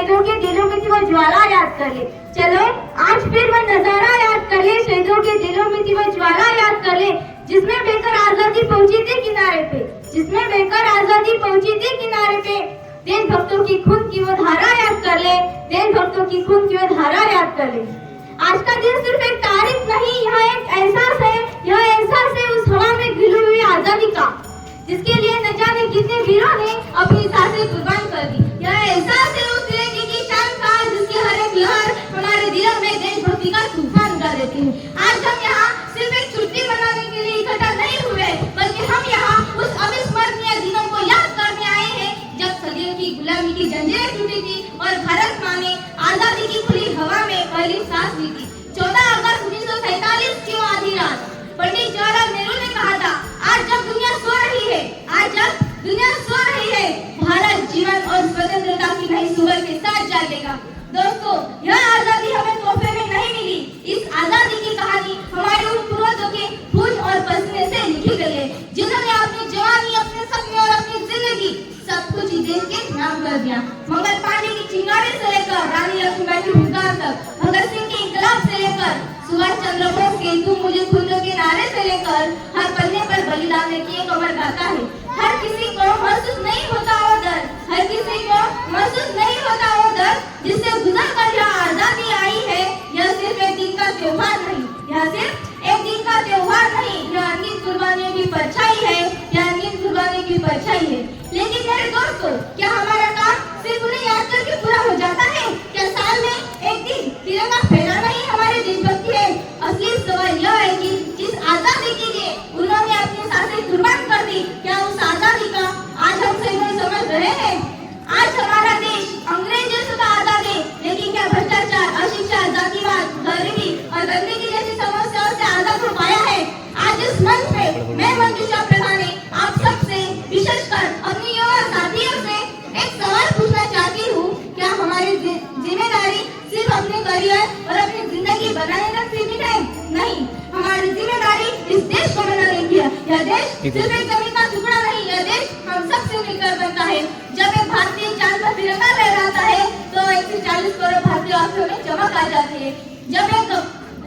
शहीदों के दिलों में थी वो ज्वाला याद कर ले। चलो आज फिर वो नजारा याद कर ले, शहीदों के दिलों में थी वो ज्वाला याद कर ले, जिसमें बहकर आजादी पहुंची थी किनारे पे, जिसमें बहकर आजादी पहुंची थी किनारे पे। देशभक्तों की खून की वो धारा याद कर ले, देशभक्तों की खून की वो धारा याद कर ले। आज का दिन सिर्फ एक तारीख नहीं, यह एक एहसास है, यह एहसास है उस हवा में घिली हुई आजादी का, जिसके लिए न जाने कितने वीरों ने अपनी सांसें कुर्बान कर दी। यह एहसास है उस तिरंगे की शान का, जिसकी हर एक लहर हमारे दिलों में देशभक्ति का तूफान उड़ा देती है। आज हम यहाँ सिर्फ एक छुट्टी मनाने के लिए इकट्ठा नहीं हुए, बल्कि हम यहाँ उस अविस्मरणीय दिनों को याद करने आए हैं, जब सदियों की गुलामी की जंजीरें टूटी थी और भारत माँ ने आजादी की खुली हवा में पहली सांस ली थी। 14 अगस्त 1947 की आधी रात पंडित जवाहरलाल नेहरू ने कहा था, आज जब दुनिया सो रही है, आज जब दुनिया सो रही है, भारत जीवन और स्वतंत्रता की नई सुबह के साथ जागेगा। दोस्तों, यह आजादी हमें तोहफे में नहीं मिली, इस आजादी की कहानी हमारे उन पूर्वजों के खून और पसीने से लिखी गई है, जिन्होंने अपनी जवानी, अपने सपने और अपनी जिंदगी सब कुछ देश के नाम कर दिया। मंगल पांडे की चिंगारी से लेकर रानी लक्ष्मीबाई की हुंकार तक, भगत सिंह के इंकलाब से लेकर सुभाष चंद्र बोस के तुम मुझे खून दो के नारे से लेकर हर पन्ने पर बलिदान की एक अमर गाथा है। हर किसी को महसूस नहीं होता वो दर्द, हर किसी को महसूस नहीं होता वो दर्द, जिससे गुजर कर यह आजादी आई है। यह सिर्फ एक दिन का त्योहार नहीं, यह सिर्फ एक दिन का त्योहार नहीं, यह अनगिनत कुर्बानियों की परछाई है, यह अनगिनत कुर्बानियों की परछाई है। लेकिन मेरे दोस्तों, क्या हमारा काम सिर्फ उन्हें याद करके पूरा हो जाता है? क्या साल में एक दिन तिरंगा फहराना ही हमारी देशभक्ति है? असली सवाल यह है कि जिस आजादी के लिए उन्होंने अपनी सांसें कुर्बान कर दी, क्या उस आजादी का आज हम सही समझ रहे हैं? आज हमारा देश अंग्रेजों से तो आजाद है, लेकिन क्या भ्रष्टाचार, अशिक्षा, जातिवाद, गरीबी और गंदगी जैसी समस्याओं से आजाद हो पाया है? आज इस मंच पे मैं मंजूषा प्रधाने आप सबसे, विशेषकर अपनी युवा साथियों से एक सवाल पूछना चाहती हूँ, क्या हमारी जिम्मेदारी सिर्फ अपने करियर और अपनी जिंदगी बनाने तक सीमित है? नहीं, हमारी जिम्मेदारी इस देश को बनाने की है। यह देश सिर्फ एक जमीन का टुकड़ा नहीं, यह देश हम सबसे मिलकर बनता है। जब एक भारतीय चांद पर तिरंगा लहराता है तो 140 करोड़ भारतीय आंखों में चमक आ जाती है।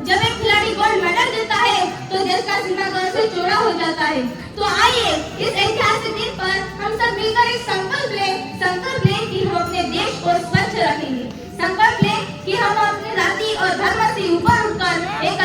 जब एक खिलाड़ी गोल्ड मेडल जीतता है तो देश का सीमा गर्व से चौड़ा हो जाता है। तो आइए इस ऐतिहासिक दिन पर हम सब मिलकर एक संकल्प लें कि हम अपने देश को स्वच्छ रखेंगे। संकल्प लें कि हम अपनी जाति और धर्म से ऊपर उठकर एक